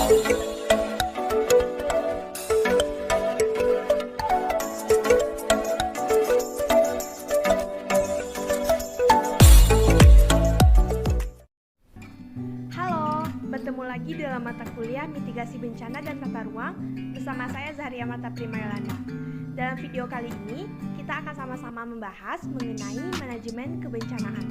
Halo, bertemu lagi dalam mata kuliah Mitigasi Bencana dan Tata Ruang bersama saya Zahria Marta Prima Yolanda. Dalam video kali ini, kita akan sama-sama membahas mengenai manajemen kebencanaan.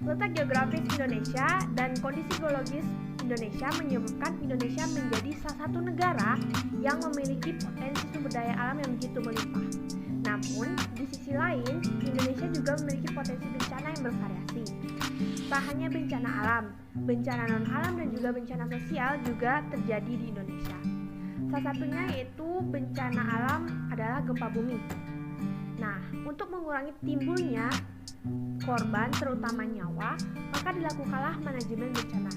Letak geografis Indonesia dan kondisi geologis Indonesia menyebabkan Indonesia menjadi salah satu negara yang memiliki potensi sumber daya alam yang begitu melimpah. Namun, di sisi lain, Indonesia juga memiliki potensi bencana yang bervariasi. Tak hanya bencana alam, bencana non-alam dan juga bencana sosial juga terjadi di Indonesia. Salah satunya yaitu bencana alam adalah gempa bumi. Nah, untuk mengurangi timbulnya korban terutama nyawa, maka dilakukanlah manajemen bencana.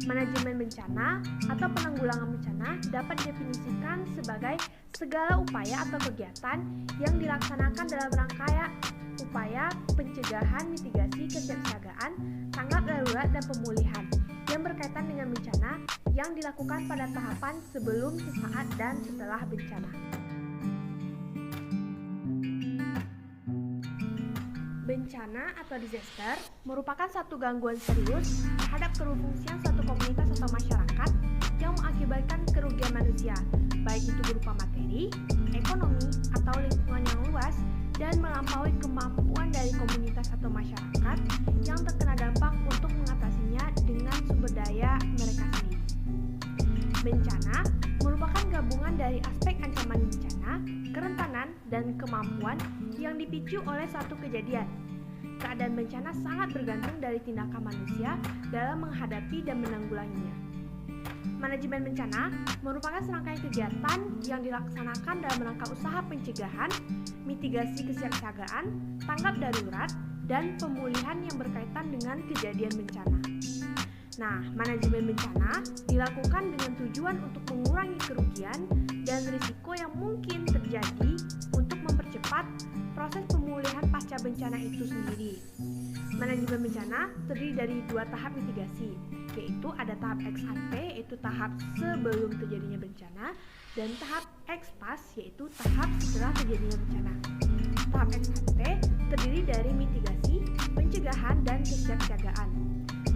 Manajemen bencana atau penanggulangan bencana dapat didefinisikan sebagai segala upaya atau kegiatan yang dilaksanakan dalam rangkaian upaya pencegahan, mitigasi, kesiapsiagaan, tanggap darurat, dan pemulihan yang berkaitan dengan bencana yang dilakukan pada tahapan sebelum, sesaat, dan setelah bencana. Bencana atau disaster merupakan satu gangguan serius terhadap kerufungsian suatu komunitas atau masyarakat yang mengakibatkan kerugian manusia, baik itu berupa materi, ekonomi, atau lingkungan yang luas, dan melampaui kemampuan dari komunitas atau masyarakat yang terkena dampak untuk mengatasinya dengan sumber daya mereka sendiri. Bencana merupakan gabungan dari aspek ancaman bencana, kerentanan, dan kemampuan yang dipicu oleh suatu kejadian. Keadaan bencana sangat bergantung dari tindakan manusia dalam menghadapi dan menanggulanginya. Manajemen bencana merupakan serangkaian kegiatan yang dilaksanakan dalam rangka usaha pencegahan, mitigasi kesiapsiagaan, tanggap darurat, dan pemulihan yang berkaitan dengan kejadian bencana. Nah, manajemen bencana dilakukan dengan tujuan untuk mengurangi kerugian dan risiko yang mungkin terjadi untuk mempercepat proses pemulihan pasca bencana itu sendiri. Manajemen bencana terdiri dari dua tahap mitigasi, yaitu ada tahap ex ante, yaitu tahap sebelum terjadinya bencana, dan tahap ex post, yaitu tahap setelah terjadinya bencana. Tahap ex ante terdiri dari mitigasi, pencegahan, dan kesiapsiagaan.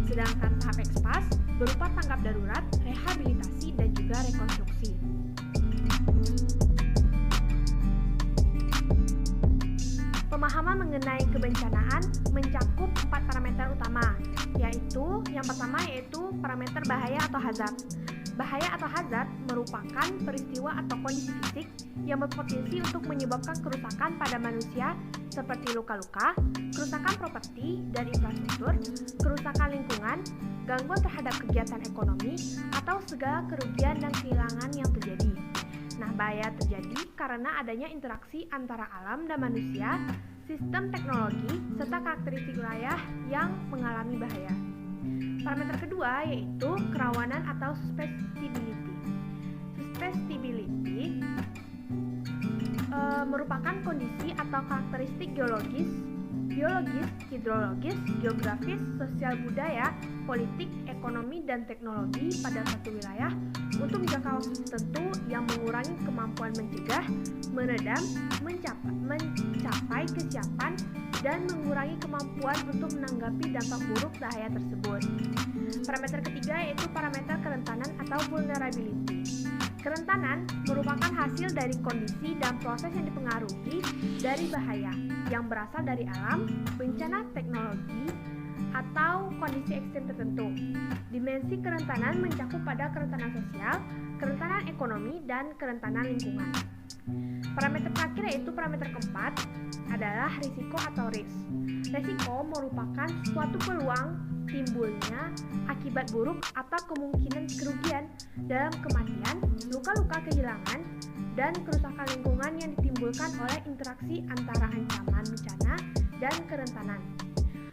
Sedangkan tahap ex post berupa tanggap darurat, rehabilitasi, dan juga rekonstruksi. Pemahaman mengenai kebencanaan mencakup 4 parameter utama, yaitu yang pertama yaitu parameter bahaya atau hazard. Bahaya atau hazard merupakan peristiwa atau kondisi fisik yang berpotensi untuk menyebabkan kerusakan pada manusia seperti luka-luka, kerusakan properti dan infrastruktur, kerusakan lingkungan, gangguan terhadap kegiatan ekonomi, atau segala kerugian dan kehilangan yang terjadi. Nah, bahaya terjadi karena adanya interaksi antara alam dan manusia, sistem teknologi, serta karakteristik wilayah yang mengalami bahaya. Parameter kedua yaitu kerawanan atau susceptibility. Susceptibility merupakan kondisi atau karakteristik geologis, hidrologis, geografis, sosial budaya, politik, ekonomi, dan teknologi pada satu wilayah untuk jangka waktu tertentu yang mengurangi kemampuan mencegah, meredam, mencapai kesiapan, dan mengurangi kemampuan untuk menanggapi dampak buruk bahaya tersebut. Parameter ketiga yaitu parameter kerentanan atau vulnerability. Kerentanan merupakan hasil dari kondisi dan proses yang dipengaruhi dari bahaya yang berasal dari alam, bencana teknologi, atau kondisi ekstrem tertentu. Dimensi kerentanan mencakup pada kerentanan sosial, kerentanan ekonomi, dan kerentanan lingkungan. Parameter terakhir yaitu parameter keempat adalah risiko atau risk. Risiko merupakan suatu peluang timbulnya akibat buruk atau kemungkinan kerugian dalam kematian, luka-luka, kehilangan, dan kerusakan lingkungan yang ditimbulkan oleh interaksi antara ancaman bencana dan kerentanan.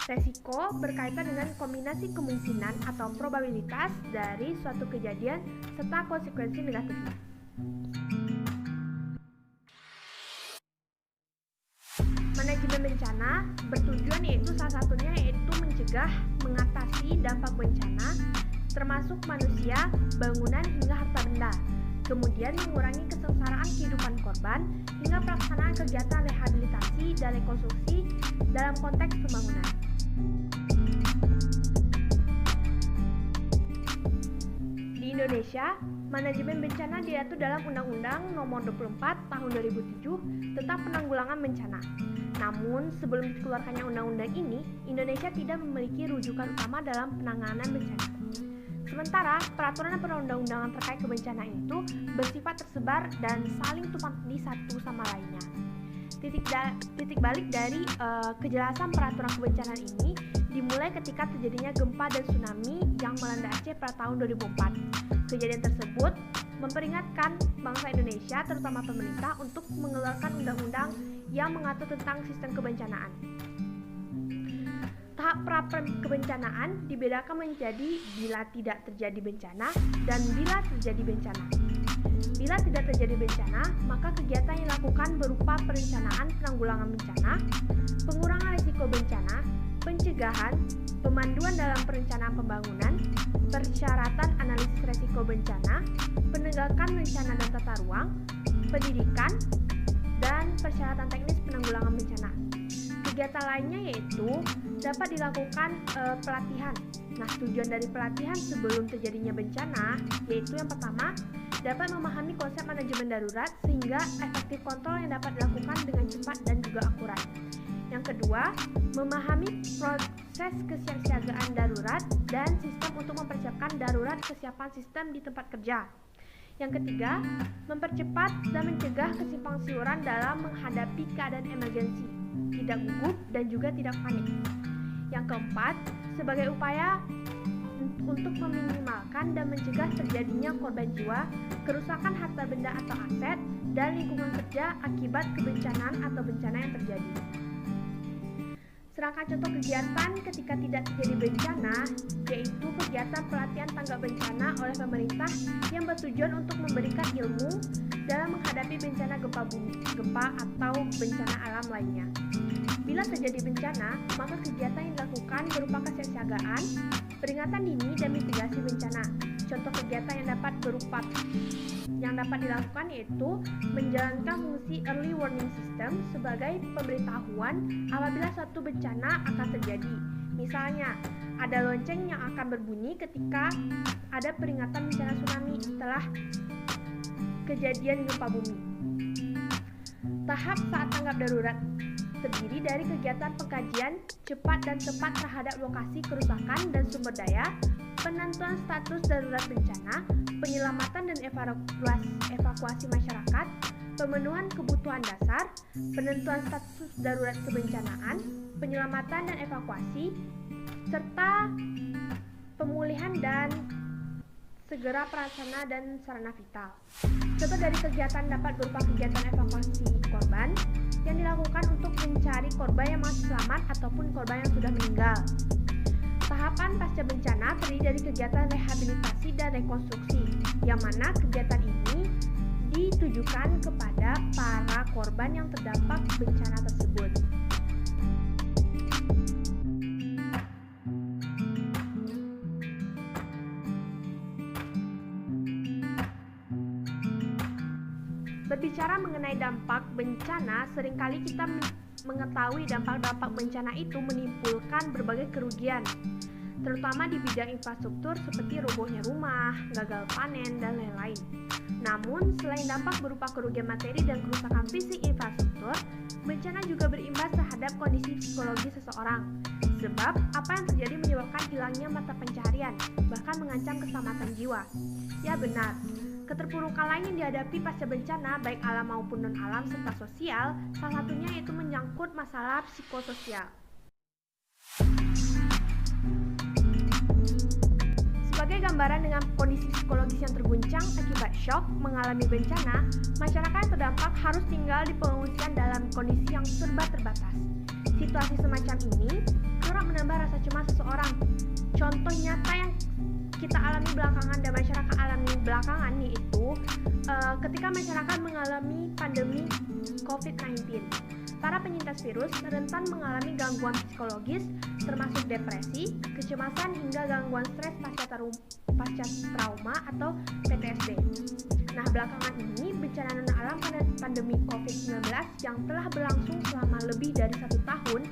Resiko berkaitan dengan kombinasi kemungkinan atau probabilitas dari suatu kejadian serta konsekuensi negatifnya. Manajemen bencana bertujuan yaitu salah satunya yaitu mencegah mencegah, mengatasi dampak bencana, termasuk manusia, bangunan, hingga harta benda. Kemudian mengurangi kesengsaraan kehidupan korban, hingga pelaksanaan kegiatan rehabilitasi dan rekonstruksi dalam konteks pembangunan. Di Indonesia, manajemen bencana diatur dalam Undang-Undang Nomor 24 Tahun 2007 tentang Penanggulangan Bencana. Namun, sebelum dikeluarkannya undang-undang ini, Indonesia tidak memiliki rujukan utama dalam penanganan bencana. Sementara, peraturan dan perundang-undangan terkait kebencanaan itu bersifat tersebar dan saling tumpang tindih satu sama lainnya. Titik balik dari kejelasan peraturan kebencanaan ini dimulai ketika terjadinya gempa dan tsunami yang melanda Aceh pada tahun 2004. Kejadian tersebut memperingatkan bangsa Indonesia, terutama pemerintah, untuk mengeluarkan undang-undang yang mengatur tentang sistem kebencanaan. Tahap pra-kebencanaan dibedakan menjadi bila tidak terjadi bencana dan bila terjadi bencana. Bila tidak terjadi bencana, maka kegiatan yang dilakukan berupa perencanaan penanggulangan bencana, pengurangan risiko bencana, pencegahan, pemanduan dalam perencanaan pembangunan, persyaratan analisis risiko bencana, penegakan rencana dan tata ruang, pendidikan, dan persyaratan teknis penanggulangan bencana. Kegiatan lainnya yaitu dapat dilakukan pelatihan. Nah, tujuan dari pelatihan sebelum terjadinya bencana yaitu yang pertama, dapat memahami konsep manajemen darurat sehingga efektif kontrol yang dapat dilakukan dengan cepat dan juga akurat. Yang kedua, memahami proses kesiapsiagaan darurat dan sistem untuk mempersiapkan darurat kesiapan sistem di tempat kerja. Yang ketiga, mempercepat dan mencegah kesimpangsiuran dalam menghadapi keadaan emergensi, tidak gugup dan juga tidak panik. Yang keempat, sebagai upaya untuk meminimalkan dan mencegah terjadinya korban jiwa, kerusakan harta benda atau aset, dan lingkungan kerja akibat kebencanaan atau bencana yang terjadi. Sedangkan contoh kegiatan ketika tidak terjadi bencana, yaitu kegiatan pelatihan tanggap bencana oleh pemerintah yang bertujuan untuk memberikan ilmu dalam menghadapi bencana gempa atau bencana alam lainnya. Bila terjadi bencana, maka kegiatan yang dilakukan berupa kesiapsiagaan, peringatan dini, dan mitigasi bencana. Contoh kegiatan yang dapat dilakukan yaitu menjalankan fungsi early warning system sebagai pemberitahuan apabila suatu bencana akan terjadi. Misalnya, ada lonceng yang akan berbunyi ketika ada peringatan bencana tsunami setelah kejadian gempa bumi. Tahap saat tanggap darurat terdiri dari kegiatan pengkajian cepat dan tepat terhadap lokasi kerusakan dan sumber daya, penentuan status darurat bencana, penyelamatan dan evakuasi masyarakat, pemenuhan kebutuhan dasar, penentuan status darurat kebencanaan, penyelamatan dan evakuasi, serta pemulihan dan segera prasarana dan sarana vital. Contoh dari kegiatan dapat berupa kegiatan evakuasi korban yang dilakukan untuk mencari korban yang masih selamat ataupun korban yang sudah meninggal. Tahapan pasca bencana terdiri dari kegiatan rehabilitasi dan rekonstruksi, yang mana kegiatan ini ditujukan kepada para korban yang terdampak bencana tersebut. Berbicara mengenai dampak bencana, seringkali kita mengetahui dampak-dampak bencana itu menimbulkan berbagai kerugian, terutama di bidang infrastruktur seperti robohnya rumah, gagal panen, dan lain-lain. Namun, selain dampak berupa kerugian materi dan kerusakan fisik infrastruktur, bencana juga berimbas terhadap kondisi psikologi seseorang. Sebab, apa yang terjadi menyebabkan hilangnya mata pencaharian, bahkan mengancam keselamatan jiwa. Ya benar, keterpurukan lain yang dihadapi pasca bencana, baik alam maupun non-alam serta sosial, salah satunya yaitu menyangkut masalah psikososial. Sebagai gambaran dengan kondisi psikologis yang terguncang akibat shock mengalami bencana, masyarakat yang terdampak harus tinggal di pengungsian dalam kondisi yang serba terbatas. Situasi semacam ini kerap menambah rasa cemas seseorang. Contoh nyata yang kita alami belakangan dan masyarakat alami belakangan yaitu ketika masyarakat mengalami pandemi COVID-19. Para penyintas virus rentan mengalami gangguan psikologis termasuk depresi, kecemasan hingga gangguan stres pasca trauma atau PTSD. Nah, belakangan ini bencana non-alam pada pandemi COVID-19 yang telah berlangsung selama lebih dari 1 tahun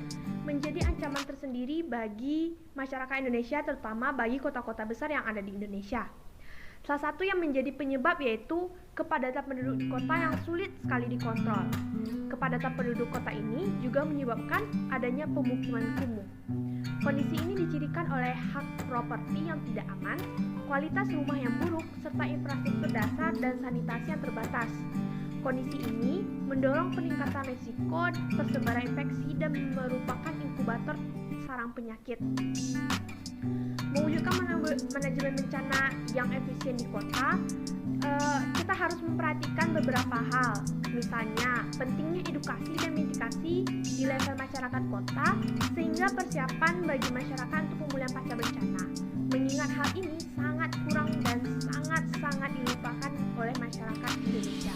menjadi ancaman tersendiri bagi masyarakat Indonesia, terutama bagi kota-kota besar yang ada di Indonesia. Salah satu yang menjadi penyebab yaitu kepadatan penduduk di kota yang sulit sekali dikontrol. Kepadatan penduduk kota ini juga menyebabkan adanya pemukiman kumuh. Kondisi ini dicirikan oleh hak properti yang tidak aman, kualitas rumah yang buruk, serta infrastruktur dasar dan sanitasi yang terbatas. Kondisi ini mendorong peningkatan risiko persebaran infeksi dan merupakan inkubator sarang penyakit. Mewujudkan manajemen bencana yang efisien di kota, kita harus memperhatikan beberapa hal. Misalnya, pentingnya edukasi dan mitigasi di level masyarakat kota sehingga persiapan bagi masyarakat untuk pemulihan pasca bencana. Mengingat hal ini sangat kurang dan sangat dilupakan oleh masyarakat Indonesia.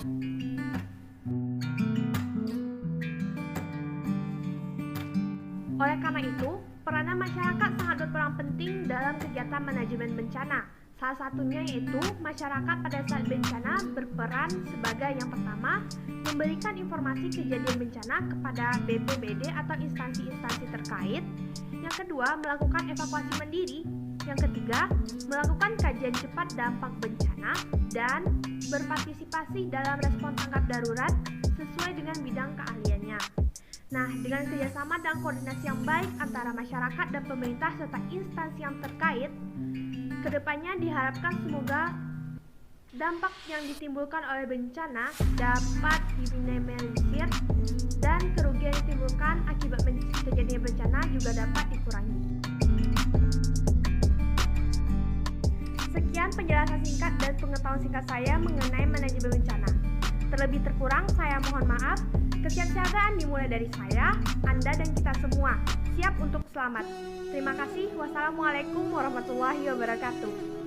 Oleh karena itu, peranan masyarakat sangat berperan penting dalam kegiatan manajemen bencana. Salah satunya yaitu masyarakat pada saat bencana berperan sebagai yang pertama, memberikan informasi kejadian bencana kepada BPBD atau instansi-instansi terkait. Yang kedua, melakukan evakuasi mandiri. Yang ketiga, melakukan kajian cepat dampak bencana dan berpartisipasi dalam respon tanggap darurat sesuai dengan bidang keahliannya. Nah, dengan kerjasama dan koordinasi yang baik antara masyarakat dan pemerintah serta instansi yang terkait, kedepannya diharapkan semoga dampak yang ditimbulkan oleh bencana dapat diminimalisir dan kerugian yang ditimbulkan akibat kejadian bencana juga dapat dikurangi. Sekian penjelasan singkat dan pengetahuan singkat saya mengenai manajemen bencana. Terlebih terkurang, saya mohon maaf. Kesiapsiagaan dimulai dari saya, Anda, dan kita semua. Siap untuk selamat. Terima kasih. Wassalamualaikum warahmatullahi wabarakatuh.